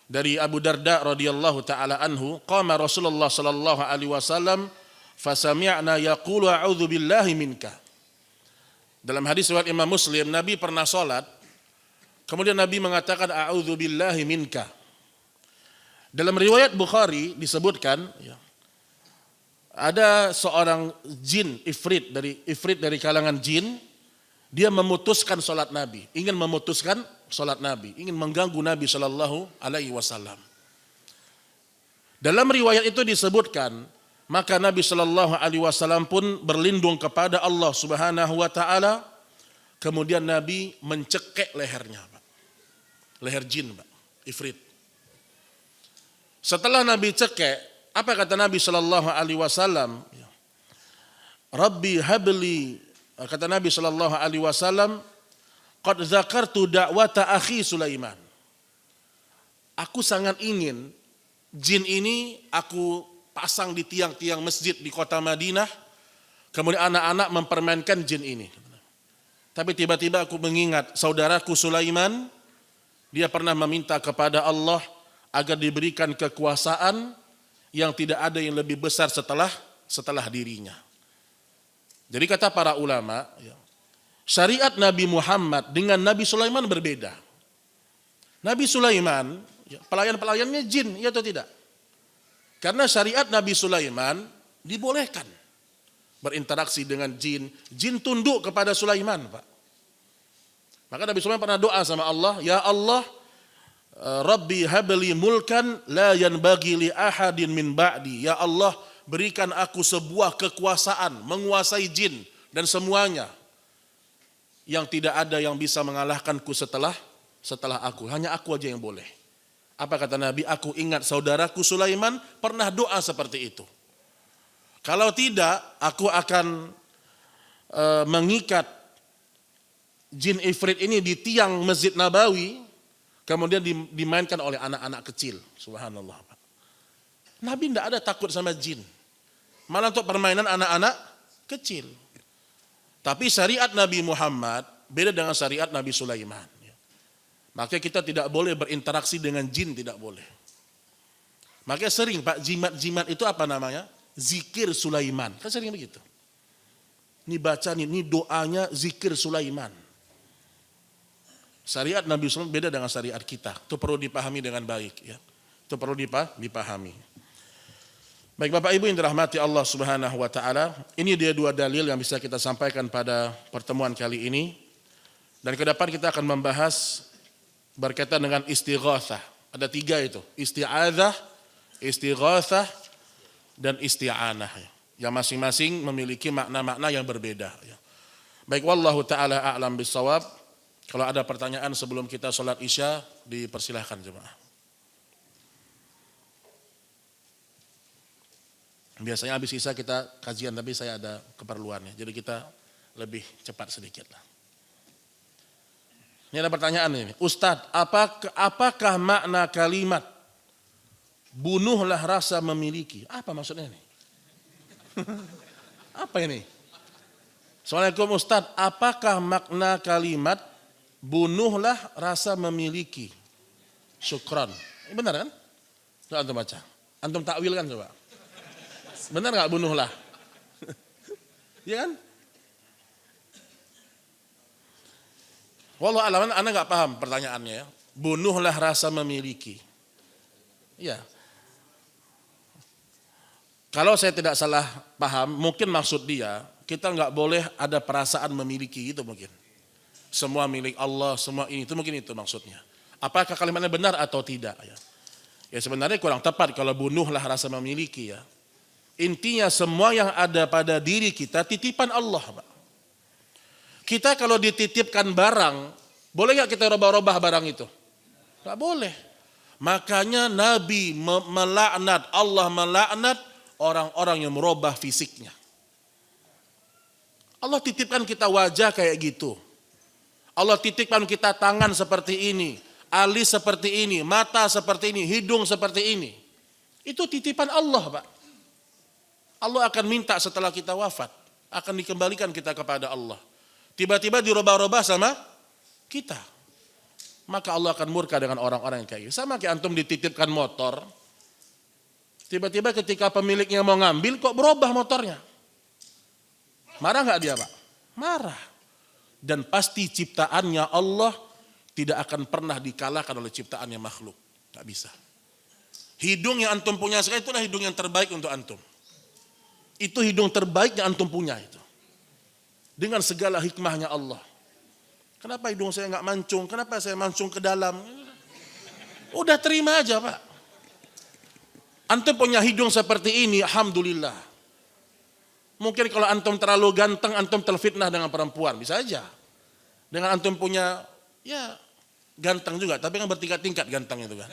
dari Abu Darda radhiyallahu taala anhu, qama Rasulullah sallallahu alaihi wasallam fasami'na yaqulu a'udzu billahi minka. Dalam hadis riwayat Imam Muslim, Nabi pernah salat, kemudian Nabi mengatakan a'udzu billahi minka. Dalam riwayat Bukhari disebutkan ya, ada seorang jin ifrit dari kalangan jin, dia memutuskan salat Nabi, ingin memutuskan salat Nabi, ingin mengganggu Nabi sallallahu alaihi wasallam. Dalam riwayat itu disebutkan, maka Nabi sallallahu alaihi wasallam pun berlindung kepada Allah Subhanahu wa taala, kemudian Nabi mencekek lehernya, Pak. Leher jin, Pak, ifrit. Setelah Nabi cekek, apa kata Nabi sallallahu alaihi wasallam? Rabbi habli, kata Nabi sallallahu alaihi wasallam, qad dzakartu da'wata akhi Sulaiman. Aku sangat ingin jin ini aku pasang di tiang-tiang masjid di kota Madinah, kemudian anak-anak mempermainkan jin ini. Tapi tiba-tiba aku mengingat saudaraku Sulaiman, dia pernah meminta kepada Allah agar diberikan kekuasaan yang tidak ada yang lebih besar setelah dirinya. Jadi kata para ulama, syariat Nabi Muhammad dengan Nabi Sulaiman berbeda. Nabi Sulaiman, pelayan-pelayannya jin, ya atau tidak? Karena syariat Nabi Sulaiman dibolehkan berinteraksi dengan jin. Jin tunduk kepada Sulaiman, Pak. Maka Nabi Sulaiman pernah doa sama Allah, ya Allah, Rabbi habli mulkan la yanbaghi li ahadin min ba'di. Ya Allah, berikan aku sebuah kekuasaan menguasai jin dan semuanya yang tidak ada yang bisa mengalahkanku setelah aku. Hanya aku aja yang boleh. Apa kata Nabi? Aku ingat saudaraku Sulaiman pernah doa seperti itu. Kalau tidak, aku akan mengikat jin ifrit ini di tiang Masjid Nabawi, kemudian dimainkan oleh anak-anak kecil. Subhanallah. Nabi tidak ada takut sama jin. Malah untuk permainan anak-anak kecil. Tapi syariat Nabi Muhammad beda dengan syariat Nabi Sulaiman. Makanya kita tidak boleh berinteraksi dengan jin, tidak boleh. Makanya sering Pak, jimat-jimat itu apa namanya? Zikir Sulaiman. Kan sering begitu. Ini baca nih, ini doanya zikir Sulaiman. Syariat Nabi Sulaiman beda dengan syariat kita. Itu perlu dipahami dengan baik. Ya. Itu perlu dipahami. Baik Bapak Ibu yang dirahmati Allah Subhanahu wa taala, ini dia dua dalil yang bisa kita sampaikan pada pertemuan kali ini. Dan ke depan kita akan membahas berkaitan dengan istighatsah. Ada tiga itu, isti'adzah, istighatsah, dan isti'anah. Yang masing-masing memiliki makna-makna yang berbeda. Baik, wallahu ta'ala a'lam bissawab. Kalau ada pertanyaan sebelum kita sholat isya, dipersilahkan jemaah. Biasanya habis isya kita kajian, tapi saya ada keperluannya. Jadi kita lebih cepat sedikit lah. Ini ada pertanyaan ini. Ustadz, apakah makna kalimat bunuhlah rasa memiliki? Apa maksudnya ini? Apa ini? Assalamualaikum Ustadz, apakah makna kalimat bunuhlah rasa memiliki? Syukran. Ini benar kan? Coba antum baca. Antum takwil kan coba. Benar nggak bunuhlah? Iya kan? Wallahu a'lam, Anda nggak paham pertanyaannya ya. Bunuhlah rasa memiliki. Iya. Kalau saya tidak salah paham, mungkin maksud dia, kita nggak boleh ada perasaan memiliki itu mungkin. Semua milik Allah, semua ini, itu mungkin itu maksudnya. Apakah kalimatnya benar atau tidak ya? Ya sebenarnya kurang tepat kalau bunuhlah rasa memiliki ya. Intinya semua yang ada pada diri kita titipan Allah, Pak. Kita kalau dititipkan barang, boleh nggak kita robah-robah barang itu? Nggak boleh. Makanya Nabi melaknat, Allah melaknat orang-orang yang merubah fisiknya. Allah titipkan kita wajah kayak gitu. Allah titipkan kita tangan seperti ini, alis seperti ini, mata seperti ini, hidung seperti ini. Itu titipan Allah, Pak. Allah akan minta setelah kita wafat, akan dikembalikan kita kepada Allah. Tiba-tiba dirubah-rubah sama kita. Maka Allah akan murka dengan orang-orang yang kayak gitu. Sama kayak antum dititipkan motor, tiba-tiba ketika pemiliknya mau ngambil, kok berubah motornya? Marah nggak dia, Pak? Marah. Dan pasti ciptaannya Allah tidak akan pernah dikalahkan oleh ciptaannya makhluk. Nggak bisa. Hidung yang antum punya sekarang itulah hidung yang terbaik untuk antum. Itu hidung terbaik yang antum punya itu. Dengan segala hikmahnya Allah. Kenapa hidung saya nggak mancung? Kenapa saya mancung ke dalam? Udah terima aja, Pak. Antum punya hidung seperti ini, alhamdulillah. Mungkin kalau antum terlalu ganteng, antum terfitnah dengan perempuan, bisa aja. Dengan antum punya, ya ganteng juga, tapi kan bertingkat-tingkat ganteng itu kan.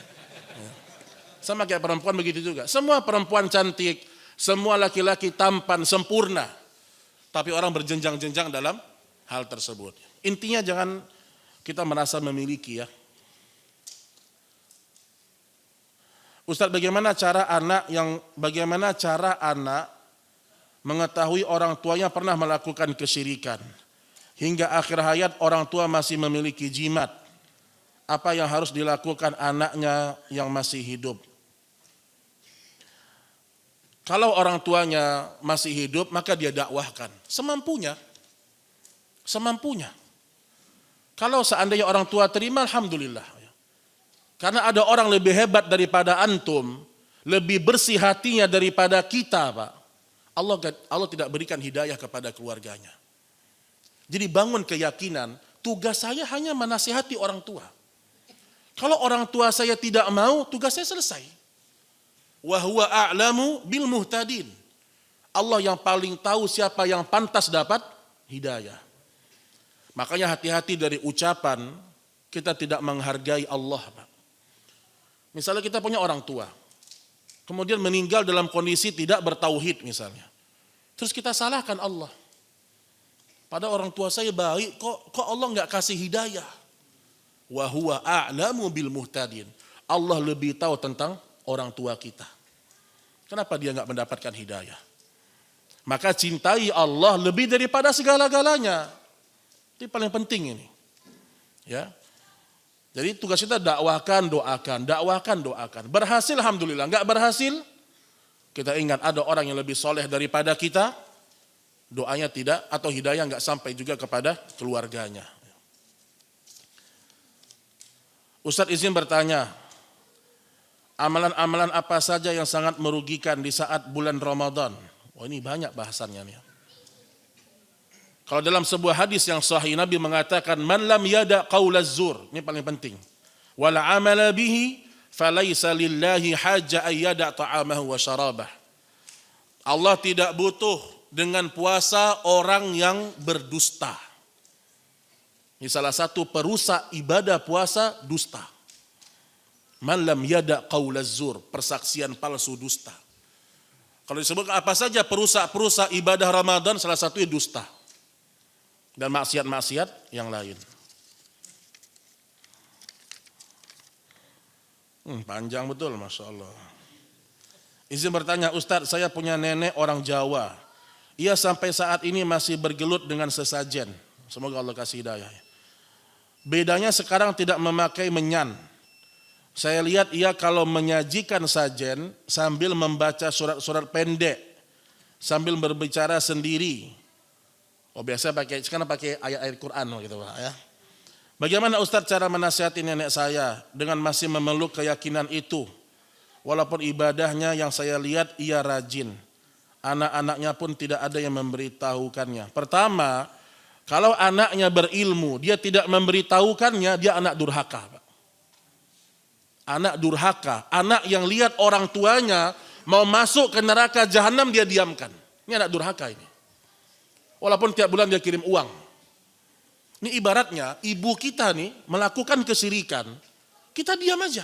Sama kayak perempuan begitu juga. Semua perempuan cantik, semua laki-laki tampan, sempurna. Tapi orang berjenjang-jenjang dalam hal tersebut. Intinya jangan kita merasa memiliki ya. Ustadz, bagaimana cara anak mengetahui orang tuanya pernah melakukan kesyirikan hingga akhir hayat orang tua masih memiliki jimat? Apa yang harus dilakukan anaknya yang masih hidup? Kalau orang tuanya masih hidup, maka dia dakwahkan semampunya. Semampunya. Kalau seandainya orang tua terima, alhamdulillah. Karena ada orang lebih hebat daripada antum, lebih bersih hatinya daripada kita, Pak. Allah tidak berikan hidayah kepada keluarganya. Jadi bangun keyakinan, tugas saya hanya menasihati orang tua. Kalau orang tua saya tidak mau, tugas saya selesai. Wa huwa a'lamu bil muhtadin. Allah yang paling tahu siapa yang pantas dapat hidayah. Makanya hati-hati dari ucapan kita tidak menghargai Allah, Pak. Misalnya kita punya orang tua, kemudian meninggal dalam kondisi tidak bertauhid misalnya. Terus kita salahkan Allah. Pada orang tua saya baik, kok Allah nggak kasih hidayah? Wa huwa a'lamu bil muhtadin. Allah lebih tahu tentang orang tua kita. Kenapa dia nggak mendapatkan hidayah? Maka cintai Allah lebih daripada segala-galanya. Itu paling penting ini. Ya. Jadi tugas kita dakwahkan, doakan. Berhasil alhamdulillah, enggak berhasil kita ingat ada orang yang lebih soleh daripada kita, doanya tidak atau hidayah enggak sampai juga kepada keluarganya. Ustadz izin bertanya, amalan-amalan apa saja yang sangat merugikan di saat bulan Ramadan? Oh ini banyak bahasannya nih. Kalau dalam sebuah hadis yang sahih Nabi mengatakan man lam yada qaulaz zur, ini paling penting. Wala amala bihi falaisa lillahi haja ayyada ta'amahu wa syarabah. Allah tidak butuh dengan puasa orang yang berdusta. Ini salah satu perusak ibadah puasa, dusta. Man lam yada qaulaz zur, persaksian palsu, dusta. Kalau disebut apa saja perusak ibadah Ramadan, salah satunya dusta. Dan maksiat-maksiat yang lain. Panjang betul, Masya Allah. Izin bertanya, Ustadz, saya punya nenek orang Jawa. Ia sampai saat ini masih bergelut dengan sesajen. Semoga Allah kasih hidayah. Bedanya sekarang tidak memakai menyan. Saya lihat ia kalau menyajikan sajen sambil membaca surat-surat pendek. Sambil berbicara sendiri. Oh biasa sekarang pakai ayat-ayat Quran gitu Pak ya. Bagaimana Ustadz cara menasihati nenek saya dengan masih memeluk keyakinan itu? Walaupun ibadahnya yang saya lihat ia rajin. Anak-anaknya pun tidak ada yang memberitahukannya. Pertama, kalau anaknya berilmu, dia tidak memberitahukannya, dia anak durhaka Pak. Anak durhaka, anak yang lihat orang tuanya mau masuk ke neraka jahanam dia diamkan. Ini anak durhaka ini. Walaupun tiap bulan dia kirim uang. Ini ibaratnya ibu kita nih melakukan kesirikan, kita diam aja.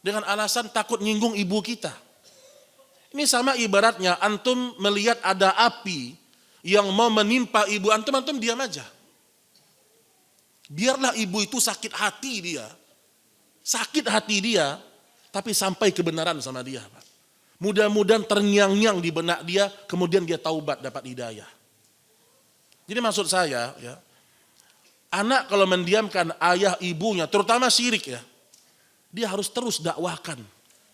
Dengan alasan takut nyinggung ibu kita. Ini sama ibaratnya antum melihat ada api yang mau menimpa ibu antum diam aja. Biarlah ibu itu sakit hati dia, tapi sampai kebenaran sama dia. Mudah-mudahan terngiang-ngiang di benak dia, kemudian dia taubat dapat hidayah. Jadi maksud saya, ya, anak kalau mendiamkan ayah ibunya, terutama syirik ya, dia harus terus dakwahkan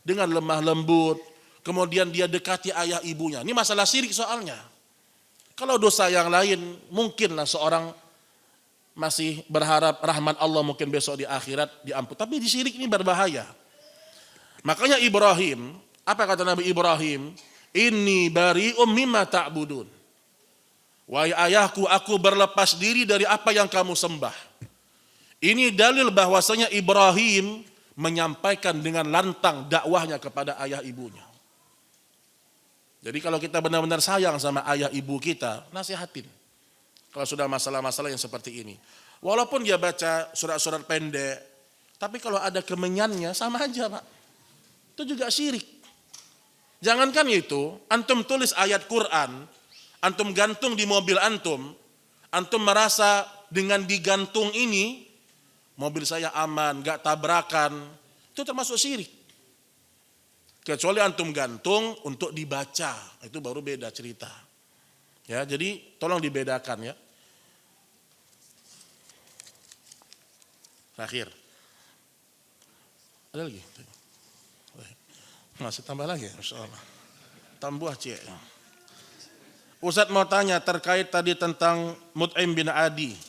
dengan lemah lembut. Kemudian dia dekati ayah ibunya. Ini masalah syirik soalnya. Kalau dosa yang lain, mungkinlah seorang masih berharap rahmat Allah mungkin besok di akhirat diampun. Tapi di syirik ini berbahaya. Makanya Ibrahim, apa kata Nabi Ibrahim? Inni bari'um mimma ta'budun. Wahai ayahku, aku berlepas diri dari apa yang kamu sembah. Ini dalil bahwasanya Ibrahim menyampaikan dengan lantang dakwahnya kepada ayah ibunya. Jadi kalau kita benar-benar sayang sama ayah ibu kita, nasihatin. Kalau sudah masalah-masalah yang seperti ini. Walaupun dia baca surat-surat pendek, tapi kalau ada kemenyannya sama aja Pak. Itu juga syirik. Jangankan itu, antum tulis ayat Quran, antum gantung di mobil antum merasa dengan digantung ini, mobil saya aman, gak tabrakan, itu termasuk syirik. Kecuali antum gantung untuk dibaca, itu baru beda cerita. Ya, jadi tolong dibedakan ya. Terakhir. Ada lagi? Masih tambah lagi, Masya Allah. Tambah cik. Ustadz mau tanya terkait tadi tentang Mut'im bin Adi.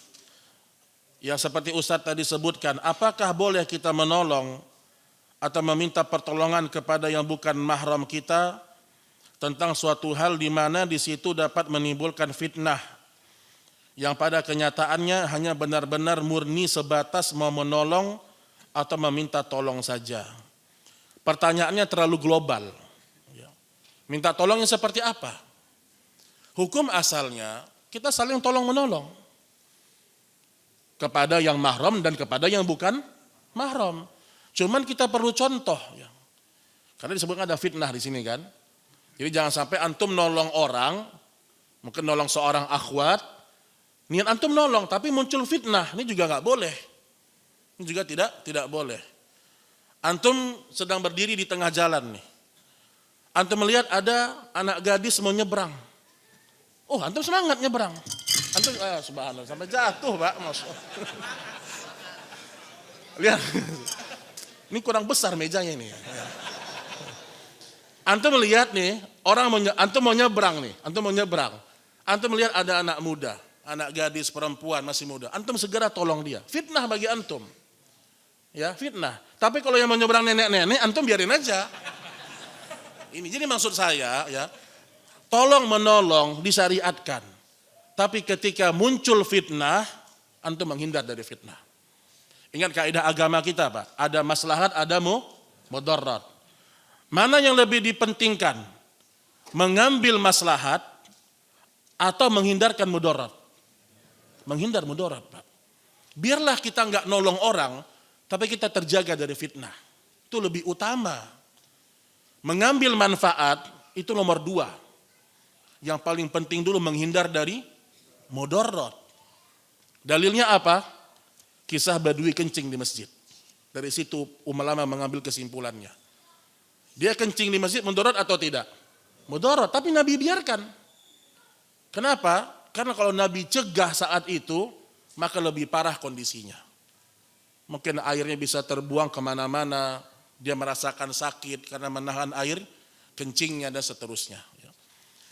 Yang seperti Ustadz tadi sebutkan, apakah boleh kita menolong atau meminta pertolongan kepada yang bukan mahram kita tentang suatu hal di mana di situ dapat menimbulkan fitnah yang pada kenyataannya hanya benar-benar murni sebatas mau menolong atau meminta tolong saja. Pertanyaannya terlalu global. Minta tolongnya seperti apa? Hukum asalnya kita saling tolong menolong kepada yang mahram dan kepada yang bukan mahram. Cuman kita perlu contoh ya. Karena disebutkan ada fitnah di sini kan. Jadi jangan sampai antum nolong orang, mungkin nolong seorang akhwat, niat antum nolong tapi muncul fitnah, ini juga nggak boleh. Ini juga tidak boleh. Antum sedang berdiri di tengah jalan nih. Antum melihat ada anak gadis mau nyebrang. Oh, antum semangat nyebrang. Antum subhanallah sampai jatuh, Pak. Lihat. Ini kurang besar mejanya ini. Antum melihat nih, antum mau nyebrang nih, antum mau nyebrang. Antum melihat ada anak muda, anak gadis perempuan masih muda. Antum segera tolong dia. Fitnah bagi antum. Ya, fitnah. Tapi kalau yang mau nyebrang nenek-nenek, antum biarin aja. Ini jadi maksud saya ya, tolong menolong disyariatkan. Tapi ketika muncul fitnah, antum menghindar dari fitnah. Ingat kaidah agama kita, Pak. Ada maslahat, ada mudarat. Mana yang lebih dipentingkan? Mengambil maslahat atau menghindarkan mudarat? Menghindar mudarat, Pak. Biarlah kita nggak nolong orang, tapi kita terjaga dari fitnah. Itu lebih utama. Mengambil manfaat itu nomor 2. Yang paling penting dulu menghindar dari mudarat. Dalilnya apa? Kisah Badui kencing di masjid. Dari situ ulama mengambil kesimpulannya. Dia kencing di masjid mudarat atau tidak? Mudarat, tapi Nabi biarkan. Kenapa? Karena kalau Nabi cegah saat itu, maka lebih parah kondisinya. Mungkin airnya bisa terbuang kemana-mana, dia merasakan sakit karena menahan air, kencingnya dan seterusnya.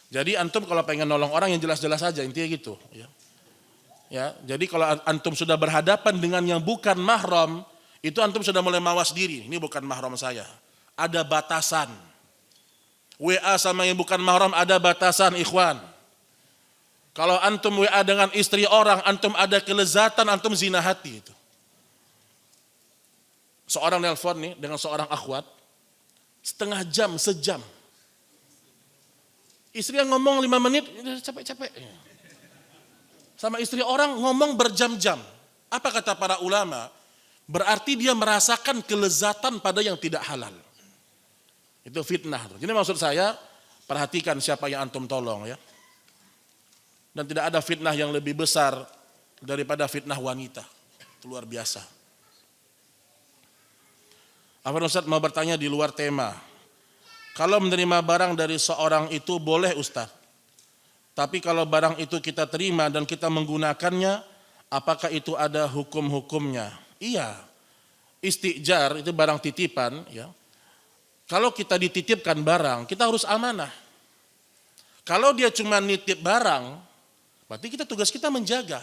Jadi antum kalau pengen nolong orang yang jelas-jelas saja, intinya gitu. Ya, jadi kalau antum sudah berhadapan dengan yang bukan mahram, itu antum sudah mulai mawas diri. Ini bukan mahram saya. Ada batasan. WA sama yang bukan mahram ada batasan, ikhwan. Kalau antum WA dengan istri orang, antum ada kelezatan, antum zina hati itu. Seorang nelpon nih dengan seorang akhwat, setengah jam, sejam. Istri yang ngomong 5 menit, capek-capek. Sama istri orang ngomong berjam-jam. Apa kata para ulama? Berarti dia merasakan kelezatan pada yang tidak halal. Itu fitnah. Jadi maksud saya, perhatikan siapa yang antum tolong ya. Dan tidak ada fitnah yang lebih besar daripada fitnah wanita. Itu luar biasa. Afwan Ustaz mau bertanya di luar tema. Kalau menerima barang dari seorang itu boleh Ustaz? Tapi kalau barang itu kita terima dan kita menggunakannya, apakah itu ada hukum-hukumnya? Iya. Istijar itu barang titipan ya. Kalau kita dititipkan barang, kita harus amanah. Kalau dia cuma nitip barang, berarti tugas kita menjaga.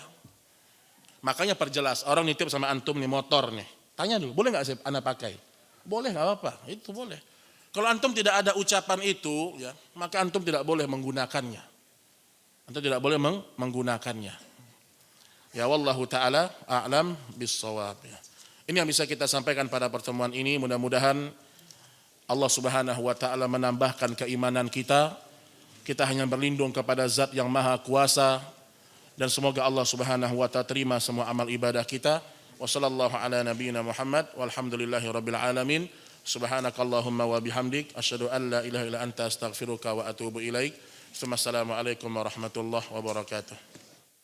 Makanya perjelas, orang nitip sama antum nih motor nih. Tanya dulu, boleh nggak Anda pakai? Boleh, nggak apa-apa, itu boleh. Kalau antum tidak ada ucapan itu, ya, maka antum tidak boleh menggunakannya. Antum tidak boleh menggunakannya. Ya wallahu ta'ala a'lam bis-shawab. Ini yang bisa kita sampaikan pada pertemuan ini. Mudah-mudahan Allah subhanahu wa ta'ala menambahkan keimanan kita. Kita hanya berlindung kepada zat yang maha kuasa. Dan semoga Allah subhanahu wa ta'ala terima semua amal ibadah kita. Wa sallallahu ala nabiyyina Muhammad. Walhamdulillahi rabbil alamin. Subhanakallahumma wa bihamdik. Asyhadu an la ilaha illa anta astaghfiruka wa atubu ilaik. Assalamualaikum warahmatullahi wabarakatuh.